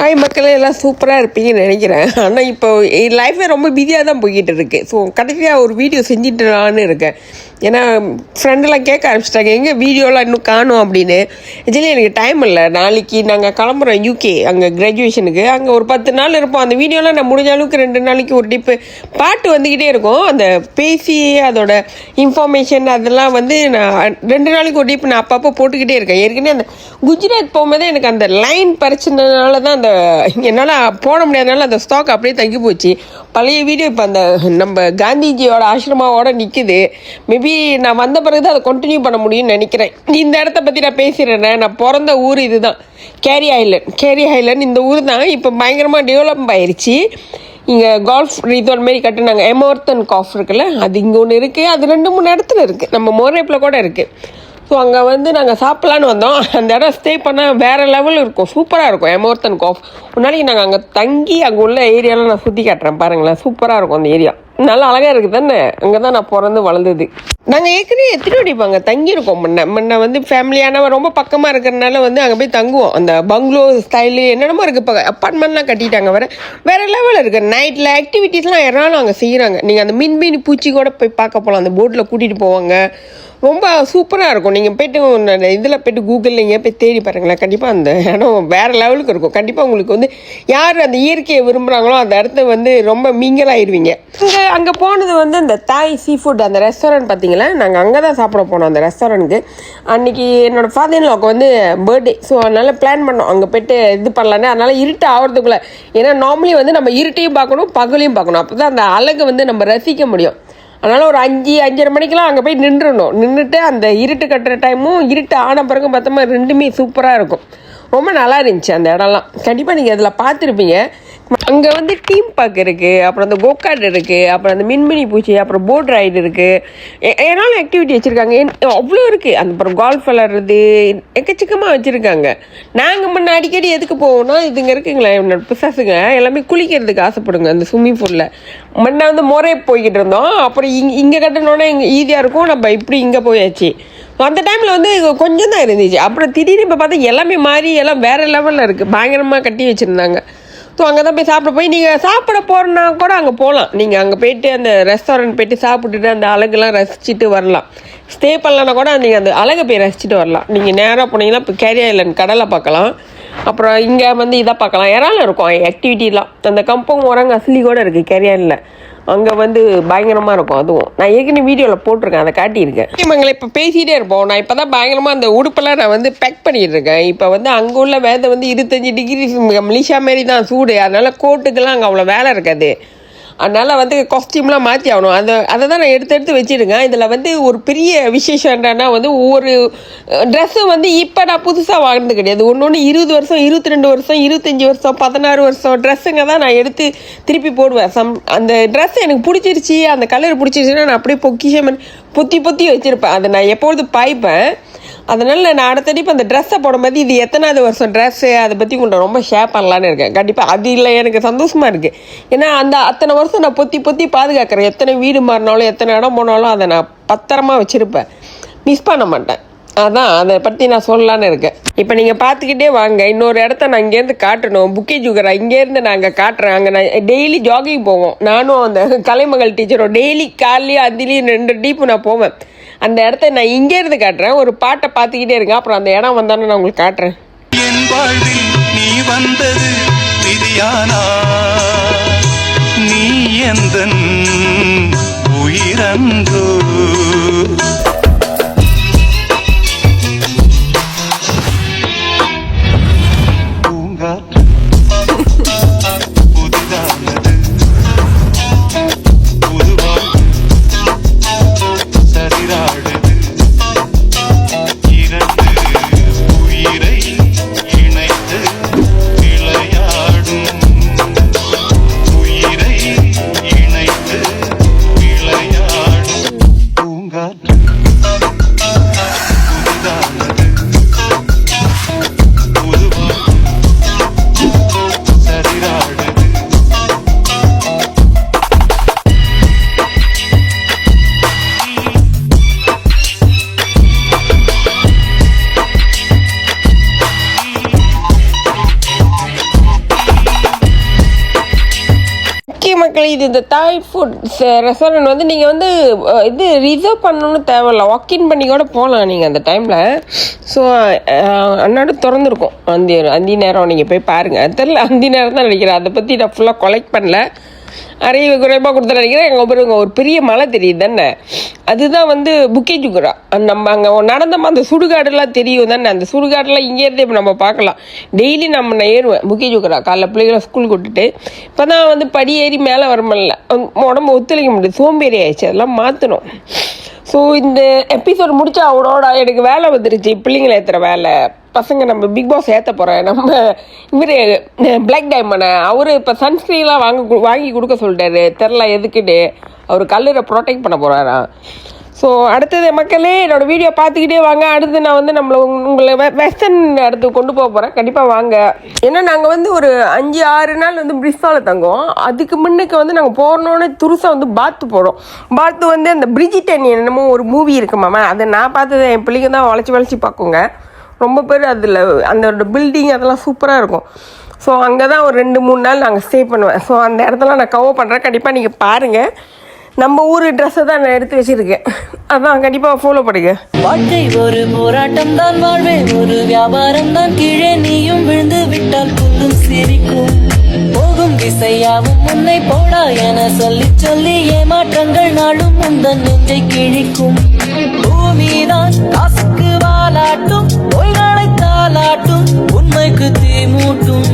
Hi மக்களே, எல்லாம் சூப்பராக இருப்பீங்கன்னு நினைக்கிறேன். ஆனால் இப்போ லைஃபே ரொம்ப பிஸியாக தான் போய்கிட்டு இருக்கு. ஸோ கடைசியாக ஒரு வீடியோ செஞ்சுட்டுலான்னு இருக்கேன். ஏன்னா ஃப்ரெண்டெல்லாம் கேட்க ஆரம்பிச்சிட்டாங்க, எங்கே வீடியோலாம் இன்னும் காணும் அப்படின்னு. ஆக்சுவலி எனக்கு டைம் இல்லை. நாளைக்கு நாங்கள் கிளம்புறோம் யூகே, அங்கே கிராஜுவேஷனுக்கு. அங்கே ஒரு 10 நாள் இருப்போம். அந்த வீடியோலாம் நான் முடிஞ்ச அளவுக்கு 2 நாளைக்கு ஒரு டிப்பு பாட்டு வந்துக்கிட்டே இருக்கும். அந்த பேசி அதோட இன்ஃபர்மேஷன் அதெல்லாம் வந்து நான் 2 நாளைக்கு ஒரு டிப்பு நான் அப்பப்போ போட்டுக்கிட்டே இருக்கேன். ஏற்கனவே அந்த குஜராத் போகும்போதே எனக்கு அந்த லைன் பிரச்சனைனால தான் அந்த என்னால் போட முடியாதனால அந்த ஸ்டாக் அப்படியே தங்கி போச்சு. பழைய வீடியோ இப்போ அந்த நம்ம காந்திஜியோட ஆசிரமாவோட நிற்குது. மேபி நான் வந்த பிறகு தான் அதை கண்டினியூ பண்ண முடியும்னு நினைக்கிறேன். இந்த இடத்த பற்றி நான் பேசிடுறேன். நான் பிறந்த ஊர் இதுதான், கேரி ஐலண்ட். இந்த ஊர் தான் இப்போ பயங்கரமாக டெவலப் ஆயிடுச்சு. இங்கே கால்ஃப் ரிசார்ட் மாரி கட்டுனாங்க. எமோர்த்தன் காஃப் இருக்குல்ல, அது இங்கே ஒன்று இருக்குது. அது 2-3 இடத்துல இருக்குது. நம்ம மோரேப்பில் கூட இருக்குது. ஸோ அங்கே வந்து நாங்கள் சாப்பிட்லான்னு வந்தோம். அந்த இடம் ஸ்டே பண்ணால் வேறு லெவலில் இருக்கும், சூப்பராக இருக்கும். எமோர்த்தன் காஃப் ஒரு நாளைக்கு நாங்கள் அங்கே தங்கி அங்கே உள்ள ஏரியாலாம் நான் சுற்றி காட்டுறேன் பாருங்களேன். சூப்பராக இருக்கும் அந்த ஏரியா, நல்லா அழகாக இருக்குது தானே. அங்கே தான் நான் பிறந்து வளர்ந்தது. நாங்கள் ஏற்கனவே எத்தனை அடிப்பாங்க தங்கியிருக்கோம். முன்ன வந்து ஃபேமிலியான ரொம்ப பக்கமாக இருக்கிறனால வந்து அங்கே போய் தங்குவோம். அந்த பங்களோ ஸ்டைலு என்னென்னமோ இருக்குது. இப்போ அப்பார்ட்மெண்ட்லாம் கட்டிட்டாங்க. வேறு லெவலில் இருக்குது. நைட்டில் ஆக்டிவிட்டீஸ்லாம் யாராலும் அங்கே செய்கிறாங்க. நீங்கள் அந்த மின்மீன் பூச்சி கூட போய் பார்க்க போகலாம். அந்த போட்டில் கூட்டிகிட்டு போவாங்க. ரொம்ப சூப்பராக இருக்கும். நீங்கள் போய்ட்டு இதில் போய்ட்டு கூகுளில் நீங்கள் போய் தேடி பாருங்களேன். கண்டிப்பாக அந்த இடம் வேறு லெவலுக்கு இருக்கும். கண்டிப்பாக உங்களுக்கு வந்து யார் அந்த இயற்கையை விரும்புகிறாங்களோ அந்த இடத்த வந்து ரொம்ப மிங்கலாகிடுவீங்க. அங்கே போனது வந்து இந்த தாய் சீ ஃபுட் அந்த ரெஸ்டாரண்ட் பார்த்தீங்களா, நாங்கள் அங்கே தான் சாப்பிட போனோம் அந்த ரெஸ்டாரண்ட்டுக்கு. அன்றைக்கி என்னோடய ஃபாதர்-இன்-லாவுக்கு வந்து பர்த்டே. ஸோ அதனால் பிளான் பண்ணோம் அங்கே போய்ட்டு இது பண்ணலான்னு. அதனால் இருட்டு ஆகிறதுக்குள்ளே, ஏன்னா நார்மலி வந்து நம்ம இருட்டையும் பார்க்கணும் பகலையும் பார்க்கணும். அப்போ தான் அந்த அழகை வந்து நம்ம ரசிக்க முடியும். அதனால் ஒரு 5-5:30 மணிக்கெலாம் அங்கே போய் நின்றுட்டு அந்த இருட்டு கட்டுற டைமும் இருட்டு ஆன பிறகு பார்த்தோமா 2மே சூப்பராக இருக்கும். ரொம்ப நல்லா இருந்துச்சு அந்த இடம்லாம். கண்டிப்பாக நீங்கள் அதில் பார்த்துருப்பீங்க. அங்கே வந்து டீம் பார்க் இருக்குது, அப்புறம் அந்த கோகார்ட் இருக்குது, அப்புறம் அந்த மின்மினி பூச்சி, அப்புறம் போட் ரைடு இருக்குது. ஏன்னாலும் ஆக்டிவிட்டி வச்சுருக்காங்க, அவ்வளோ இருக்குது. அந்த அப்புறம் கால்ஃப் விளாட்றது எக்கச்சக்கமாக வச்சுருக்காங்க. நாங்கள் முன்ன அடிக்கடி எதுக்கு போவோம்னா, இதுங்க இருக்குங்களா என்னோட பிசாசுங்க எல்லாமே குளிக்கிறதுக்கு ஆசைப்படுங்க அந்த ஸ்விம்மிங் பூலில். முன்ன வந்து மொரே போய்கிட்டு இருந்தோம். அப்புறம் இங்கே கட்டணுன்னா இங்கே ஈஸியாக இருக்கும். நம்ம இப்படி இங்கே போயாச்சு. அந்த டைமில் வந்து கொஞ்சம் தான் இருந்துச்சு. அப்புறம் திடீர்னு இப்போ பார்த்தா எல்லாமே மாறி எல்லாம் வேறு லெவலில் இருக்குது. பயங்கரமாக கட்டி வச்சுருந்தாங்க. ஸோ அங்கே தான் போய் சாப்பிட நீங்கள் சாப்பிட போகிறனா கூட அங்கே போகலாம். நீங்கள் அங்கே போய்ட்டு அந்த ரெஸ்டாரண்ட் போய்ட்டு சாப்பிட்டுட்டு அந்த அழகெல்லாம் ரசிச்சுட்டு வரலாம். ஸ்டே பண்ணலன்னா கூட நீங்கள் அந்த அழகை போய் ரசிச்சுட்டு வரலாம். நீங்கள் நேராக போனீங்கன்னா இப்போ கேரி ஐலண்ட் கடலை பார்க்கலாம். அப்புறம் இங்கே வந்து இதை பார்க்கலாம், இறாலும் இருக்கும் ஆக்டிவிட்டிலாம். அந்த கம்பம் உரங்க அஸ்லி கூட இருக்குது கேரி ஐலண்டில். அங்கே வந்து பயங்கரமாக இருக்கும். அதுவும் நான் ஏற்கனவே வீடியோவில் போட்டிருக்கேன், அதை காட்டியிருக்கேன். இவங்களை இப்போ பேசிகிட்டே இருப்போம். நான் இப்போ தான் பயங்கரமாக அந்த உடுப்பெல்லாம் நான் வந்து பேக் பண்ணிகிட்டு இருக்கேன். இப்போ வந்து அங்கே உள்ள வேலை வந்து 25 டிகிரி மலேசியா மாரி தான் சூடு. அதனால் கோட்டுக்கெல்லாம் அங்கே அவ்வளோ வேலை இருக்காது. அதனால் வந்து காஸ்டியூம்லாம் மாற்றி ஆகணும். அதை தான் நான் எடுத்து வச்சுருக்கேன். இதில் வந்து ஒரு பெரிய விசேஷம் என்னன்னா வந்து ஒவ்வொரு ட்ரெஸ்ஸும் வந்து இப்போ நான் புதுசாக வாங்கினது கிடையாது. ஒன்று 20 வருஷம் 22 வருஷம் 25 வருஷம் 16 வருஷம் ட்ரெஸ்ஸுங்க தான் நான் எடுத்து திருப்பி போடுவேன். அந்த ட்ரெஸ் எனக்கு பிடிச்சிருச்சு, அந்த கலர் பிடிச்சிருச்சுன்னா நான் அப்படியே பொக்கிஷம் பொத்தி வச்சுருப்பேன். அதை நான் எப்பொழுது பாய்ப்பேன். அதனால் நான் அடுத்தடி இப்போ அந்த ட்ரெஸ்ஸை போடும்போது இது எத்தனாவது வருஷம் ட்ரெஸ்ஸு அதை பற்றி கொண்டு ரொம்ப ஷேர் பண்ணலான்னு இருக்கேன். கண்டிப்பாக அது இல்லை எனக்கு சந்தோஷமாக இருக்குது. ஏன்னா அந்த அத்தனை வருஷம் நான் பொத்தி பாதுகாக்கிறேன். எத்தனை வீடு மாறினாலும் எத்தனை இடம் போனாலும் அதை நான் பத்திரமா வச்சுருப்பேன், மிஸ் பண்ண மாட்டேன். அதான் அதை பற்றி நான் சொல்லலான்னு இருக்கேன். இப்போ நீங்கள் பார்த்துக்கிட்டே வாங்க. இன்னொரு இடத்த நான் இங்கேருந்து காட்டணும். புக்கே ஜுகரா இங்கேருந்து நாங்கள் காட்டுறேன். அங்கே நான் டெய்லி ஜாகிங் போவோம். நானும் அந்த கலைமகள் டீச்சரும் டெய்லி காலையும் அதுலேயும் 2 டீப்பு நான் போவேன். அந்த இடத்த நான் இங்கேருந்து காட்டுறேன். ஒரு பாட்டை பார்த்துக்கிட்டே இருங்க. அப்புறம் அந்த இடம் வந்தானே நான் உங்களுக்கு காட்டுறேன். என் வாழ்வில் நீ வந்தது விதியானா, நீ எந்தன் உயிரன்றோ. மக்களே, இந்த தாய் ஃபுட் ரெஸ்டாரண்ட் வந்து நீங்கள் வந்து இது ரிசர்வ் பண்ணணும்னு தேவையில்ல, வாக்கின் பண்ணி கூட போகலாம் நீங்கள் அந்த டைமில். ஸோ அன்னாடு திறந்துருக்கும் அந்தி நேரம். நீங்கள் போய் பாருங்கள். தெரில, அந்தி நேரம் தான் நினைக்கிறேன். அதை பற்றி நான் ஃபுல்லாக கொலெக்ட் பண்ணல. அரைவு குறைவாக கொடுத்து நினைக்கிறேன். எங்கள் பாருங்க ஒரு பெரிய மலை தெரியுது தானே, அதுதான் வந்து புக்கே ஜுகுரா. நம்ம அங்கே நடந்தோமா அந்த சுடுகாடெல்லாம் தெரியும் தானே, அந்த சுடுகாடெல்லாம் இங்கேருந்தே இப்போ நம்ம பார்க்கலாம். டெய்லி நான் ஏறுவேன் புக்கே ஜுகுரா. காலைல பிள்ளைகளை ஸ்கூலுக்கு விட்டுட்டு இப்போ தான் வந்து படி ஏறி மேலே வர முடியல, உடம்பு ஒத்துழைக்க முடியுது, சோம்பேறி ஆயிடுச்சு. அதெல்லாம் மாற்றணும். ஸோ இந்த எபிசோட் முடிச்சா அவனோட எனக்கு வேலை வந்துருச்சு, பிள்ளைங்களை ஏற்றுற வேலை. பசங்க நம்ம பிக் பாஸ் ஏற்ற போகிறேன். நம்ம இவர் பிளாக் டைமண்ட் அவர் இப்போ சன்ஸ்க்ரீன்லாம் வாங்கி கொடுக்க சொல்லிட்டாரு. தெரில எதுக்குன்னு. அவர் கல்லூரை ப்ரொடெக்ட் பண்ண போகிறாராம். ஸோ அடுத்தது மக்களே என்னோடய வீடியோ பார்த்துக்கிட்டே வாங்க. அடுத்து நான் வந்து உங்களை வெஸ்டர்ன் இடத்துக்கு கொண்டு போக போகிறேன். கண்டிப்பாக வாங்க. ஏன்னா நாங்கள் வந்து ஒரு 5-6 நாள் வந்து பிரிஸ்டாவில் தங்குவோம். அதுக்கு முன்னுக்கு வந்து நாங்கள் போகணுன்னு துருசாக வந்து பாத்து போகிறோம். பாத்து வந்து அந்த பிரிஜிட்டன் என்னமோ ஒரு மூவி இருக்கு மாமா, அதை நான் பார்த்தது. என் பிள்ளைங்க தான் வளைச்சி பார்க்குங்க. ரொம்ப பேர் அதில் அந்த பில்டிங் அதெல்லாம் சூப்பராக இருக்கும். ஸோ அங்கே தான் ஒரு 2-3 நாள் நாங்கள் ஸ்டே பண்ணுவேன். ஸோ அந்த இடத்துல நான் கவர் பண்ணுறேன். கண்டிப்பாக நீங்கள் பாருங்கள். நம்ம ஊர் ட்ரெஸ்ஸை தான் நான் எடுத்து வச்சுருக்கேன். அதான் கண்டிப்பாக ஃபாலோ பண்ணுங்க. வாழ்க்கை ஒரு போராட்டம் தான், வாழ்வே ஒரு வியாபாரம் தான். கீழே நீயும் விழுந்து விட்டால் புல்லும் சிரிக்கும். போகும் திசையாவும் முன்னை போடா என சொல்லி சொல்லி ஏமாற்றங்கள் நாளும் முந்தன் நெஞ்சை கிழிக்கும். பூமிதான் காசுக்கு வாலாட்டும், பொய்களை தாலாட்டும், உண்மைக்கு தீமூட்டும்.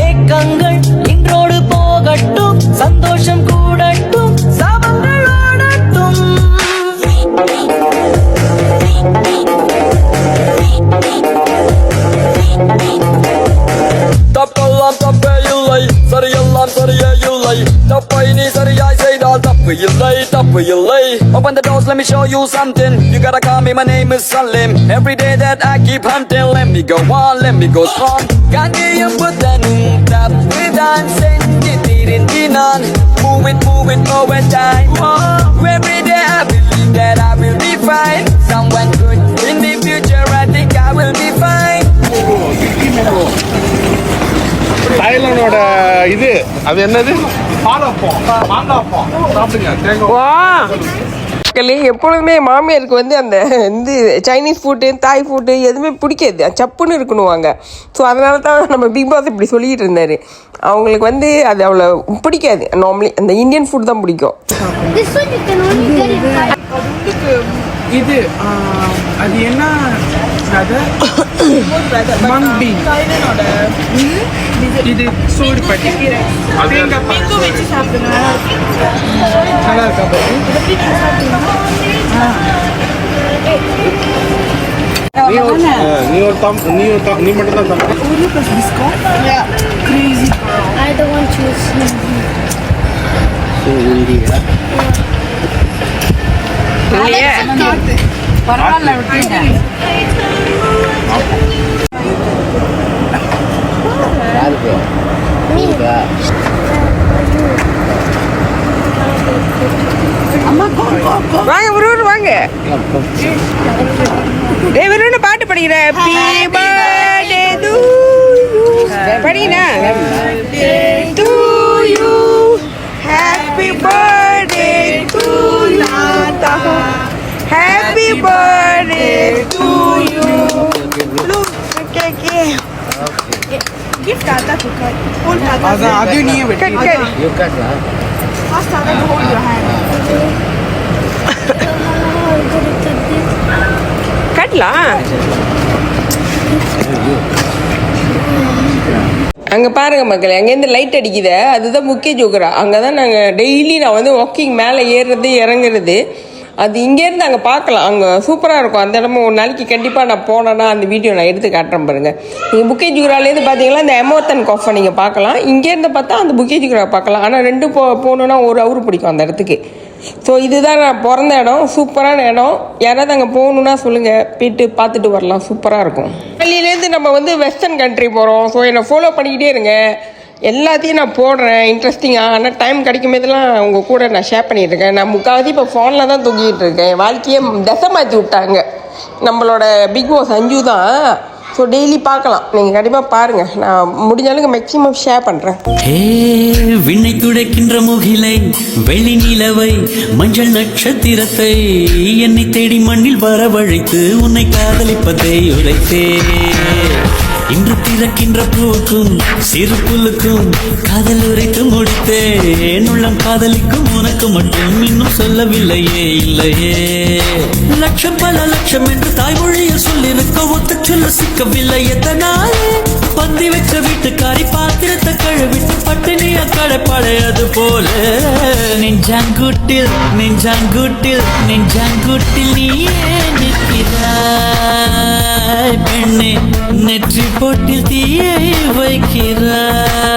ஏக்கங்கள் இன்றோடு போகட்டும், சந்தோஷம் கூடட்டும், சாபங்கள் ஆடட்டும். தப்பெல்லாம் தப்பே இல்லை, சரியெல்லாம் சரியே இல்லை. தப்பை நீ சரியாய் செய்தால் தப்பு இல்லை, தப்பு இல்லை. Open the doors, let me show you something. You gotta call me, my name is Salim. Every day that I keep hunting, let me go on, let me go strong. Kanyang butanong tapidan, senditirin dinan. Move it over time. Every day I believe that I will be fine. Someone good in the future, I think I will be fine. தாய்லாண்டோட இது அது என்னது எப்பொழுதுமே மாமியாருக்கு வந்து அந்த இந்த Chinese food தாய் food எதுவுமே பிடிக்காது, சப்புன்னு இருக்கணுவாங்க. ஸோ அதனால தான் நம்ம பிக் பாஸ் இப்படி சொல்லிக்கிட்டு இருந்தார். அவங்களுக்கு வந்து அது அவ்வளோ பிடிக்காது. நார்மலி அந்த இந்தியன் ஃபுட் தான் பிடிக்கும். இது அது என்ன இது சோறு பட்டி வச்சு சாப்பிடுங்க. நல்லா இருக்கா? நீ மட்டும் தான் தம்பி. I don't want to see. பரவாயில்ல விட்டுருங்க. வாங்க ஒரு வாங்க. ஒரு பாட்டு படிக்கிறேன். படினா Happy birthday to you. Happy birthday to you. Okay. Give Tata to cut. Hold Tata. அது நீயே வெட்டி. Ask Tata to hold your hand. கட்டலாம். அங்கே பாருங்கள் மக்கள், அங்கேருந்து லைட் அடிக்குது. அதுதான் முக்கிய ஜோக்கரா. அங்கே தான் நாங்கள் டெய்லி நான் வந்து வாக்கிங் மேலே ஏறுறது இறங்குறது. அது இங்கேருந்து அங்கே பார்க்கலாம். அங்கே சூப்பராக இருக்கும் அந்த இடமும். ஒரு நாளைக்கு கண்டிப்பாக நான் போனேன்னா அந்த வீடியோ நான் எடுத்து காட்டுறேன் பாருங்கள். நீங்கள் புக்கே ஜுகுராலேருந்து பார்த்தீங்கன்னா இந்த எமோத்தன் காஃபை நீங்கள் பார்க்கலாம். இங்கேருந்து பார்த்தா அந்த புக்கே ஜுகுரா பார்க்கலாம். ஆனால் ரெண்டும் போகணுன்னா 1 ஹவர் பிடிக்கும் அந்த இடத்துக்கு. ஸோ இதுதான் நான் பிறந்த இடம். சூப்பரான இடம். யாராவது அங்கே போகணுன்னா சொல்லுங்கள், போய்ட்டு பார்த்துட்டு வரலாம். சூப்பராக இருக்கும். டெல்லியிலேருந்து நம்ம வந்து வெஸ்டர்ன் கண்ட்ரி போகிறோம். ஸோ என்னை ஃபாலோ பண்ணிக்கிட்டே இருங்க. எல்லாத்தையும் நான் போடுறேன் இன்ட்ரெஸ்டிங்காக. ஆனால் டைம் கிடைக்கும் போதெல்லாம் உங்கள் கூட நான் ஷேர் பண்ணிகிட்ருக்கேன். நான் முக்கால்வாசி இப்போ ஃபோனில் தான் தூக்கிட்டு இருக்கேன். வாழ்க்கையே தசை மாற்றி விட்டாங்க நம்மளோட பிக் பாஸ் அஞ்சு தான். ஸோ ஸோ டெய்லி பார்க்கலாம். நீங்கள் கண்டிப்பாக பாருங்கள். நான் முடிஞ்ச அளவுக்கு மேக்ஸிமம் ஷேர் பண்ணுறேன். ஹே விண்ணை துடைக்கின்ற முகிலை வெள்ளி நிலவை மஞ்சள் நட்சத்திரத்தை என்னை தேடி மண்ணில் வரவழைத்து உன்னை காதலிப்பதை உரைத்தே இன்று பிறக்கின்ற பூக்கும் சிறு புல்லுக்கும் காதல் உரைத்து முடித்தேன். உள்ளம் காதலிக்கும் உனக்கு மட்டும் இன்னும் சொல்லவில்லையே இல்லையே. லட்சம் பல லட்சம் என்று தாய்மொழியில் சொல்லிருக்க ஒத்த சொல்ல சிக்கவில்லை. எத்தனாலே பந்தி வச்ச வீட்டுக்காரி பாத்திரத்தை கழுவிட்டு பட்டினிய கடைப்படையது போல நெஞ்சாங்கூட்டில் நெஞ்சாங்கூட்டில் நெஞ்சாங்கூட்டில் நீயே நிற்கிறாய் பெண்ணே நெற்றி போட்டில் தீயை வைக்கிறாய்.